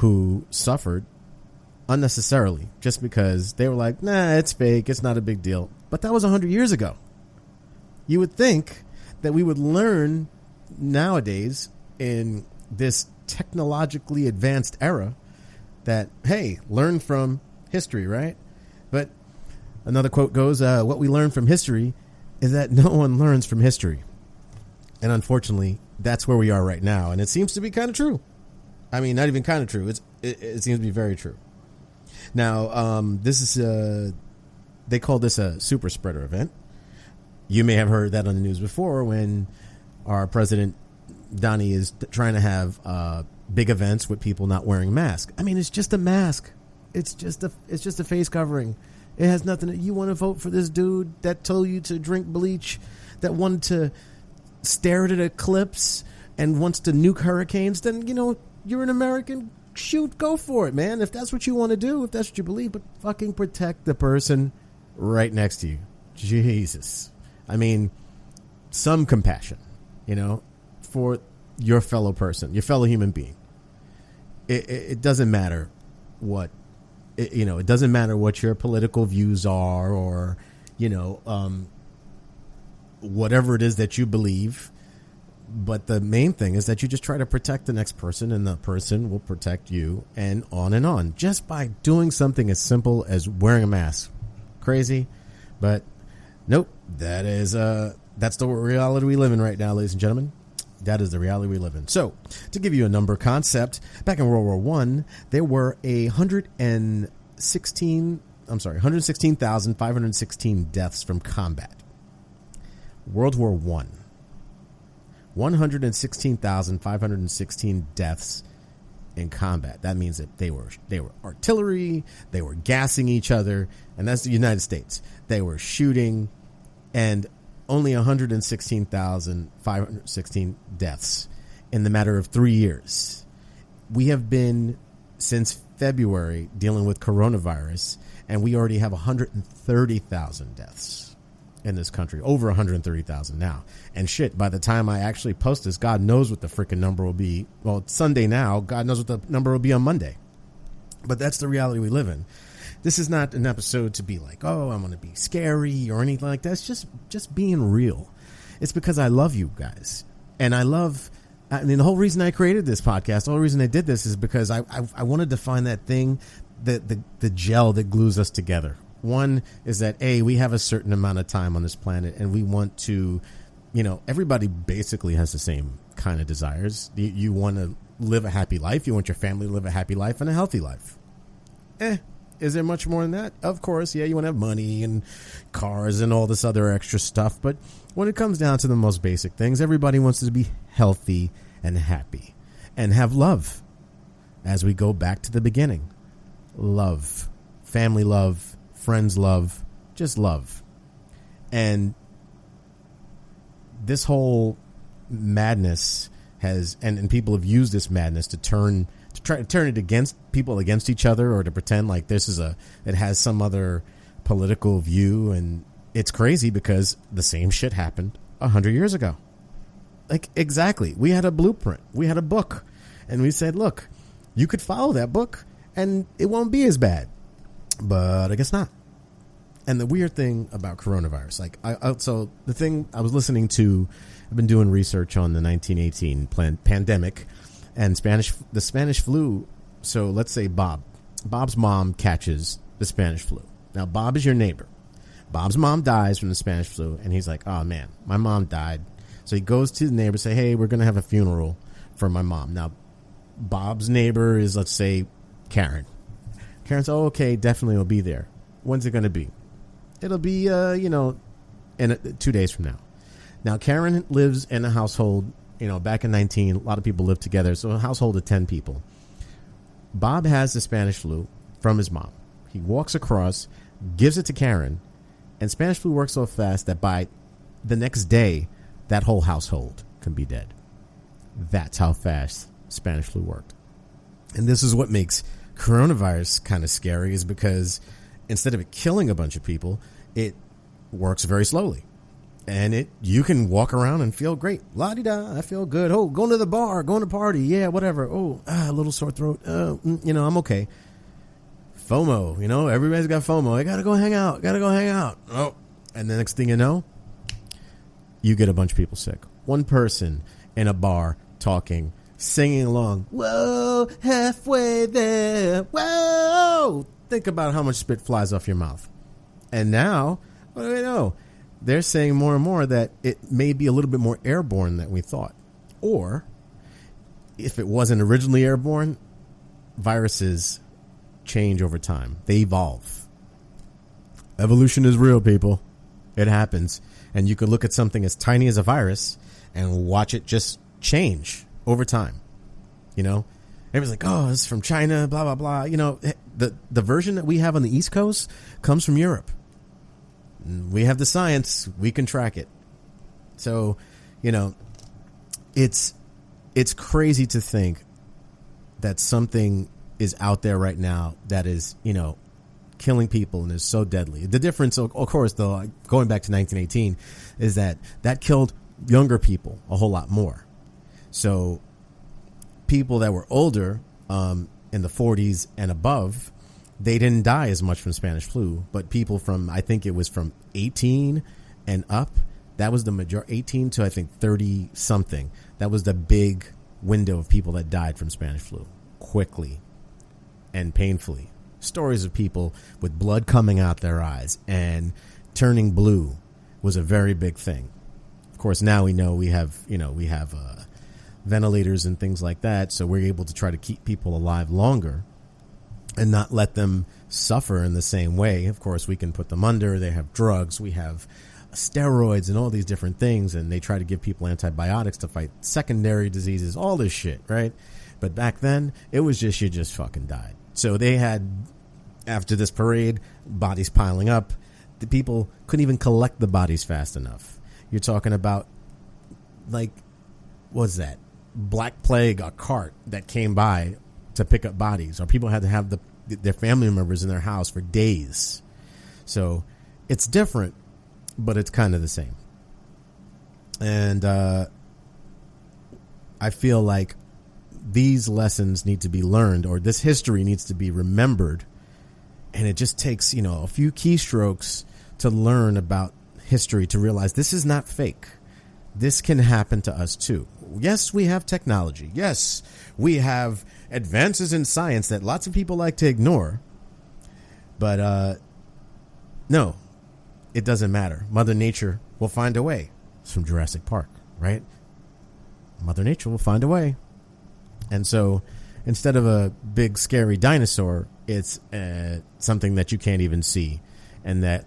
who suffered unnecessarily just because they were like, nah, it's fake, it's not a big deal. But that was 100 years ago. You would think that we would learn nowadays in this technologically advanced era that, hey, learn from history, right? But another quote goes, what we learn from history is that no one learns from history. And unfortunately, that's where we are right now. And it seems to be kind of true. I mean, not even kind of true. It seems to be very true. Now, this is they call this a super spreader event. You may have heard that on the news before when our president, Donnie, is trying to have big events with people not wearing masks. I mean, it's just a mask. It's just a face covering. It has nothing. You want to vote for this dude that told you to drink bleach, that wanted to stare at an eclipse and wants to nuke hurricanes? Then, you know, you're an American. Shoot, go for it, man. If that's what you want to do, if that's what you believe, but fucking protect the person right next to you. Jesus. I mean, some compassion, you know, for your fellow person, your fellow human being. It doesn't matter what, it doesn't matter what your political views are or, whatever it is that you believe. But the main thing is that you just try to protect the next person and the person will protect you and on just by doing something as simple as wearing a mask. Crazy, but nope. That's the reality we live in right now, ladies and gentlemen. That is the reality we live in. So, to give you a number concept, back in World War I, there were 116,516 deaths from combat. World War I, 116,516 deaths in combat. That means that they were artillery, they were gassing each other, and that's the United States. They were shooting, and only 116,516 deaths in the matter of 3 years. We have been, since February, dealing with coronavirus, and we already have 130,000 deaths in this country. Over 130,000 now. And shit, by the time I actually post this, God knows what the freaking number will be. Well, it's Sunday now. God knows what the number will be on Monday. But that's the reality we live in. This is not an episode to be like, oh, I'm going to be scary or anything like that. It's just being real. It's because I love you guys. And the whole reason I created this podcast, the whole reason I did this is because I wanted to find that thing, the gel that glues us together. One is that, we have a certain amount of time on this planet and we want to, everybody basically has the same kind of desires. You want to live a happy life. You want your family to live a happy life and a healthy life. Is there much more than that? Of course, yeah, you want to have money and cars and all this other extra stuff. But when it comes down to the most basic things, everybody wants to be healthy and happy and have love. As we go back to the beginning, love, family love, friends love, just love. And this whole madness has, and people have used this madness to try to turn it against people, against each other, or to pretend like it has some other political view. And it's crazy because the same shit happened 100 years ago. Like, exactly. We had a blueprint. We had a book. And we said, look, you could follow that book and it won't be as bad. But I guess not. And the weird thing about coronavirus, so the thing I was listening to, I've been doing research on the 1918 pandemic and the Spanish flu. So let's say Bob's mom catches the Spanish flu. Now, Bob is your neighbor. Bob's mom dies from the Spanish flu. And he's like, oh man, my mom died. So he goes to the neighbor, say, hey, we're going to have a funeral for my mom. Now, Bob's neighbor is, let's say, Karen. Karen's, oh, okay, definitely will be there. When's it going to be? It'll be, in 2 days from now. Now, Karen lives in a household, back in 19, a lot of people live together. So a household of 10 people. Bob has the Spanish flu from his mom. He walks across, gives it to Karen, and Spanish flu works so fast that by the next day, that whole household can be dead. That's how fast Spanish flu worked. And this is what makes coronavirus kind of scary, is because instead of it killing a bunch of people, it works very slowly. And you can walk around and feel great. La-di-da, I feel good. Oh, going to the bar, going to party. Yeah, whatever. Oh, a little sore throat. I'm okay. FOMO, everybody's got FOMO. I got to go hang out. Oh, and the next thing you know, you get a bunch of people sick. One person in a bar talking, singing along. Whoa, halfway there. Whoa. Think about how much spit flies off your mouth. And now, what do we know? They're saying more and more that it may be a little bit more airborne than we thought. Or, if it wasn't originally airborne, viruses change over time. They evolve. Evolution is real, people. It happens. And you could look at something as tiny as a virus and watch it just change over time. Everybody's like, oh, this is from China, blah, blah, blah. The version that we have on the East Coast comes from Europe. We have the science. We can track it. So, it's crazy to think that something is out there right now that is, killing people and is so deadly. The difference, of course, though, going back to 1918, is that killed younger people a whole lot more. So people that were older, in the 40s and above, they didn't die as much from Spanish flu, but people from, I think it was from 18 and up, that was the majority, 18 to I think 30 something. That was the big window of people that died from Spanish flu quickly and painfully. Stories of people with blood coming out their eyes and turning blue was a very big thing. Of course, now we know we have ventilators and things like that, so we're able to try to keep people alive longer and not let them suffer in the same way. Of course, we can put them under. They have drugs. We have steroids and all these different things, and they try to give people antibiotics to fight secondary diseases, all this shit, right? But back then, it was just, you just fucking died. So they had, after this parade, bodies piling up. The people couldn't even collect the bodies fast enough. You're talking about, like, what's that? Black Plague, a cart that came by to pick up bodies, or people had to have their family members in their house for days. So it's different, but it's kind of the same. And I feel like these lessons need to be learned, or this history needs to be remembered. And it just takes, a few keystrokes to learn about history, to realize this is not fake. This can happen to us too. Yes, we have technology. Yes, we have advances in science that lots of people like to ignore. But no, it doesn't matter. Mother Nature will find a way. It's from Jurassic Park, right? Mother Nature will find a way. And so instead of a big scary dinosaur, it's something that you can't even see and that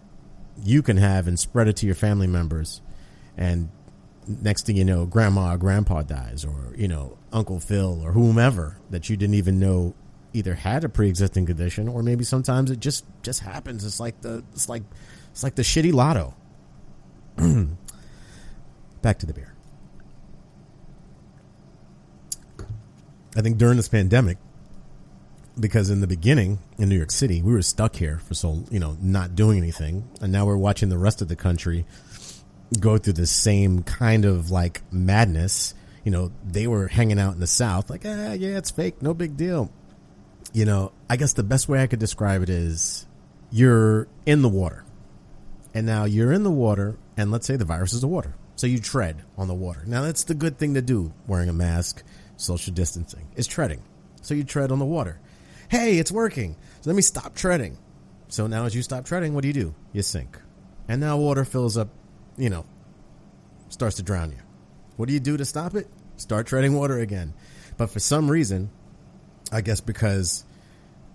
you can have and spread it to your family members. And next thing you know, grandma or grandpa dies, or, Uncle Phil or whomever that you didn't even know either had a pre-existing condition, or maybe sometimes it just happens. It's like the shitty lotto. Back to the beer. I think during this pandemic, because in the beginning in New York City, we were stuck here for not doing anything. And now we're watching the rest of the country go through the same kind of like madness. They were hanging out in the South like, yeah, it's fake. No big deal. I guess the best way I could describe it is you're in the water. And now you're in the water, and let's say the virus is the water. So you tread on the water. Now that's the good thing to do, wearing a mask, social distancing, is treading. So you tread on the water. Hey, it's working. So let me stop treading. So now as you stop treading, what do? You sink. And now water fills up, starts to drown you. What do you do to stop it? Start treading water again. But for some reason, I guess because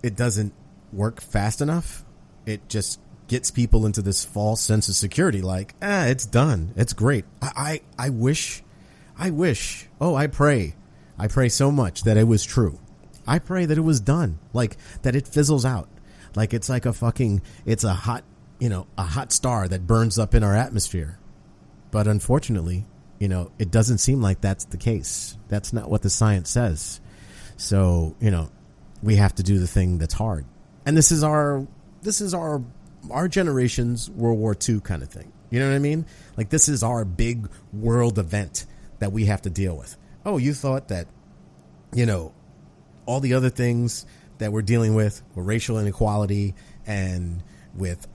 it doesn't work fast enough, it just gets people into this false sense of security. Like, it's done. It's great. I wish. I pray so much that it was true. I pray that it was done. Like, that it fizzles out. Like, it's like it's a hot star that burns up in our atmosphere. But unfortunately, it doesn't seem like that's the case. That's not what the science says. So, we have to do the thing that's hard. And this is our generation's World War II kind of thing. You know what I mean? Like, this is our big world event that we have to deal with. Oh, you thought that, all the other things that we're dealing with racial inequality and with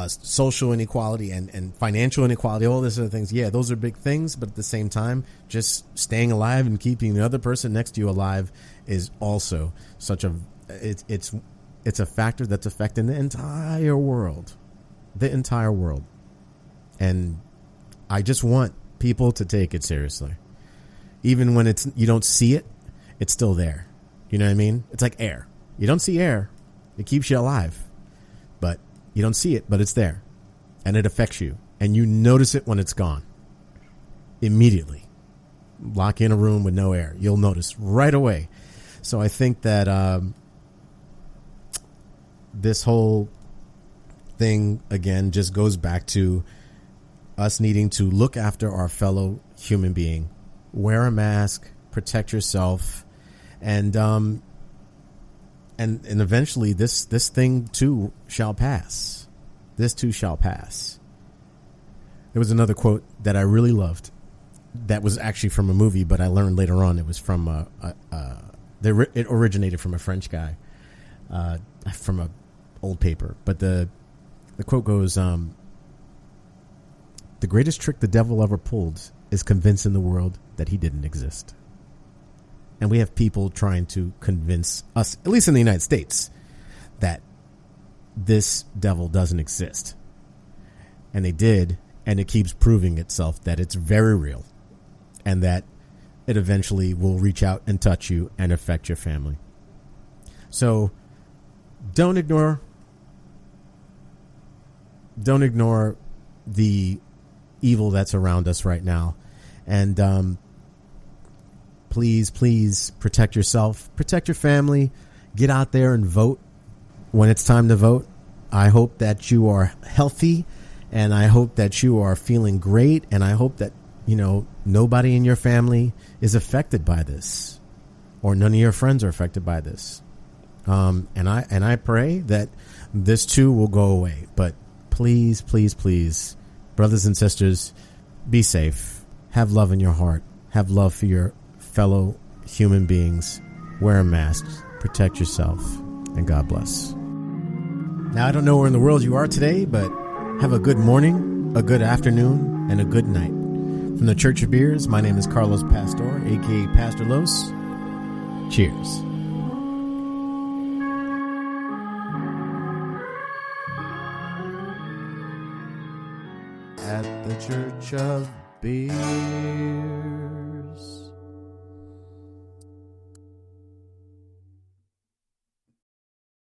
social inequality and financial inequality, all these other things. Yeah, those are big things. But at the same time, just staying alive and keeping the other person next to you alive is also such a it's a factor that's affecting the entire world. And I just want people to take it seriously. Even when you don't see it, it's still there. You know what I mean? It's like air. You don't see air. It keeps you alive. But you don't see it, but it's there. And it affects you. And you notice it when it's gone. Immediately. Lock in a room with no air. You'll notice right away. So I think that this whole thing, again, just goes back to us needing to look after our fellow human being. Wear a mask. Protect yourself. And eventually this thing too shall pass. This too shall pass. There was another quote that I really loved that was actually from a movie, but I learned later on it was from it originated from a French guy, from a old paper. But the quote goes, the greatest trick the devil ever pulled is convincing the world that he didn't exist. And we have people trying to convince us, at least in the United States, that this devil doesn't exist. And they did, and it keeps proving itself that it's very real and that it eventually will reach out and touch you and affect your family. So don't ignore the evil that's around us right now. And please protect yourself, protect your family, get out there and vote when it's time to vote. I hope that you are healthy, and I hope that you are feeling great, and I hope that, nobody in your family is affected by this, or none of your friends are affected by this. And I pray that this too will go away. But please, brothers and sisters, be safe. Have love in your heart. Have love for your fellow human beings. Wear a mask. Protect yourself. And God bless. Now, I don't know where in the world you are today, but have a good morning, a good afternoon, and a good night. From the Church of Beers, my name is Carlos Pastor, a.k.a. Pastor Los. Cheers. At the Church of Beers.